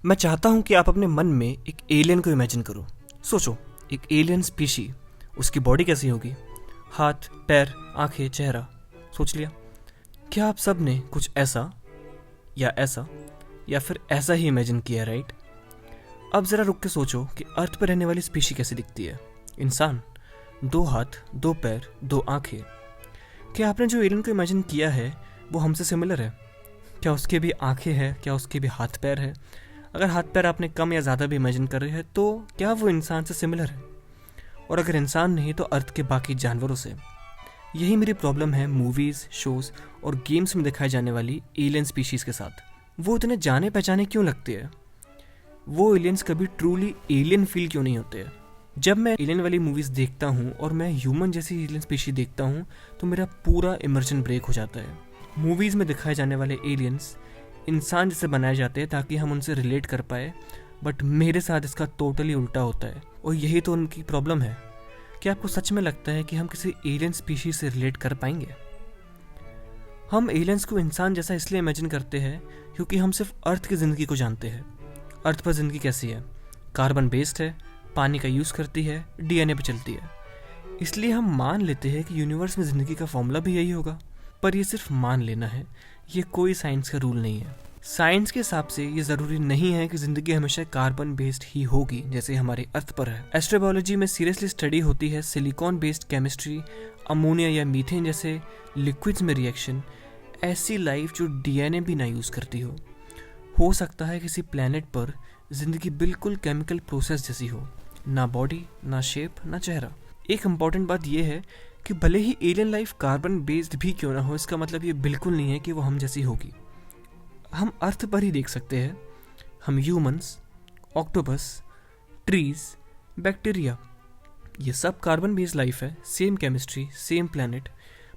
मैं चाहता हूं कि आप अपने मन में एक एलियन को इमेजिन करो। सोचो, एक एलियन स्पीशी, उसकी बॉडी कैसी होगी? हाथ, पैर, आंखें, चेहरा। सोच लिया? क्या आप सब ने कुछ ऐसा या फिर ऐसा ही इमेजिन किया, राइट? अब ज़रा रुक के सोचो कि अर्थ पर रहने वाली स्पीशी कैसी दिखती है। इंसान, 2 हाथ, 2 पैर, 2 आंखें। क्या आपने जो एलियन को इमेजिन किया है वो हमसे सिमिलर है? क्या उसके भी आंखें हैं? क्या उसके भी हाथ पैर है? अगर हाथ पैर आपने कम या ज़्यादा भी इमेजिन कर रहे हैं तो क्या वो इंसान से सिमिलर है? और अगर इंसान नहीं तो अर्थ के बाकी जानवरों से। यही मेरी प्रॉब्लम है मूवीज़, शोज़ और गेम्स में दिखाई जाने वाली एलियन स्पीशीज़ के साथ। वो इतने जाने पहचाने क्यों लगते हैं? वो एलियंस कभी ट्रूली एलियन फील क्यों नहीं होते हैं? जब मैं एलियन वाली मूवीज़ देखता हूँ और मैं ह्यूमन जैसी एलियन स्पीशी देखता हूँ तो मेरा पूरा इमर्जन ब्रेक हो जाता है। मूवीज़ में दिखाए जाने वाले एलियंस इंसान जैसे बनाए जाते हैं ताकि हम उनसे रिलेट कर पाए, बट मेरे साथ इसका टोटली उल्टा होता है और यही तो उनकी प्रॉब्लम है। क्या आपको सच में लगता है कि हम किसी एलियन स्पीशीज से रिलेट कर पाएंगे? हम एलियंस को इंसान जैसा इसलिए इमेजिन करते हैं क्योंकि हम सिर्फ अर्थ की ज़िंदगी को जानते हैं। अर्थ पर ज़िंदगी कैसी है? कार्बन बेस्ड है, पानी का यूज़ करती है, डीएनए पे चलती है। इसलिए हम मान लेते हैं कि यूनिवर्स में ज़िंदगी का फॉर्मूला भी यही होगा। पर ये सिर्फ मान लेना है, ये कोई साइंस का रूल नहीं है। साइंस के हिसाब से ये ज़रूरी नहीं है कि ज़िंदगी हमेशा कार्बन बेस्ड ही होगी जैसे हमारे अर्थ पर है। एस्ट्रोबायोलॉजी में सीरियसली स्टडी होती है सिलिकॉन बेस्ड केमिस्ट्री, अमोनिया या मीथेन जैसे लिक्विड्स में रिएक्शन, ऐसी लाइफ जो डीएनए भी ना यूज़ करती हो सकता है किसी प्लेनेट पर ज़िंदगी बिल्कुल केमिकल प्रोसेस जैसी हो, ना बॉडी, ना शेप, ना चेहरा। एक इम्पॉर्टेंट बात यह है कि भले ही एलियन लाइफ कार्बन बेस्ड भी क्यों ना हो, इसका मतलब ये बिल्कुल नहीं है कि वो हम जैसी होगी। हम अर्थ पर ही देख सकते हैं, हम ह्यूमंस, ऑक्टोपस, ट्रीज, बैक्टीरिया, ये सब कार्बन बेस्ड लाइफ है, same chemistry, same planet,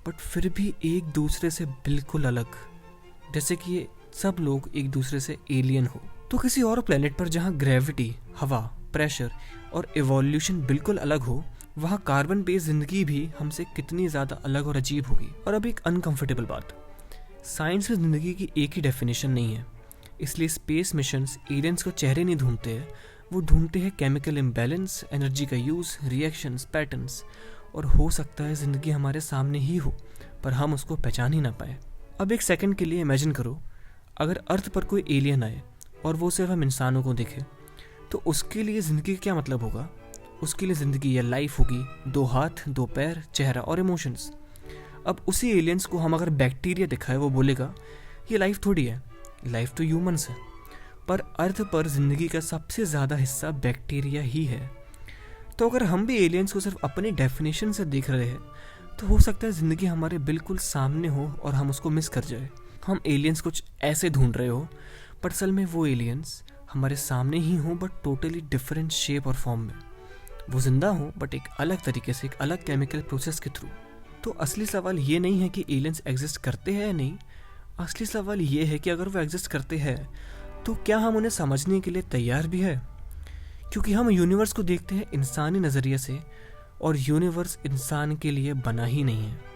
but फिर भी एक दूसरे से बिल्कुल अलग। जैसे कि ये सब लोग एक दूसरे से एलियन हो। तो किसी और प्लैनेट पर जहाँ ग्रेविटी, हवा, प्रेशर और इवोल्यूशन बिल्कुल अलग हो, वहाँ कार्बन बेस्ड जिंदगी भी हमसे कितनी ज़्यादा अलग और अजीब होगी। और अब एक अनकंफर्टेबल बात, साइंस में ज़िंदगी की एक ही डेफिनेशन नहीं है, इसलिए स्पेस मिशंस एलियंस को चेहरे नहीं ढूंढते हैं, वो ढूंढते हैं केमिकल इम्बैलेंस, एनर्जी का यूज़, रिएक्शंस, पैटर्न्स। और हो सकता है ज़िंदगी हमारे सामने ही हो पर हम उसको पहचान ही ना पाए। अब एक सेकंड के लिए इमेजिन करो, अगर अर्थ पर कोई एलियन आए और वो सिर्फ हम इंसानों को दिखे, तो उसके लिए ज़िंदगी का क्या मतलब होगा? उसके लिए ज़िंदगी या लाइफ होगी 2 हाथ, 2 पैर, चेहरा और इमोशंस। अब उसी एलियंस को हम अगर बैक्टीरिया दिखाए, वो बोलेगा ये लाइफ थोड़ी है, लाइफ तो ह्यूमंस है। पर अर्थ पर ज़िंदगी का सबसे ज़्यादा हिस्सा बैक्टीरिया ही है। तो अगर हम भी एलियंस को सिर्फ अपनी डेफिनेशन से देख रहे हैं तो हो सकता है ज़िंदगी हमारे बिल्कुल सामने हो और हम उसको मिस कर जाए। हम एलियंस कुछ ऐसे ढूंढ रहे हो पर असल में वो एलियंस हमारे सामने ही हो, बट टोटली डिफरेंट शेप और फॉर्म में। वो जिंदा हो बट एक अलग तरीके से, एक अलग केमिकल प्रोसेस के थ्रू। तो असली सवाल ये नहीं है कि एलियंस एग्जिस्ट करते हैं या नहीं, असली सवाल ये है कि अगर वो एग्जिस्ट करते हैं तो क्या हम उन्हें समझने के लिए तैयार भी है? क्योंकि हम यूनिवर्स को देखते हैं इंसानी नज़रिए से और यूनिवर्स इंसान के लिए बना ही नहीं है।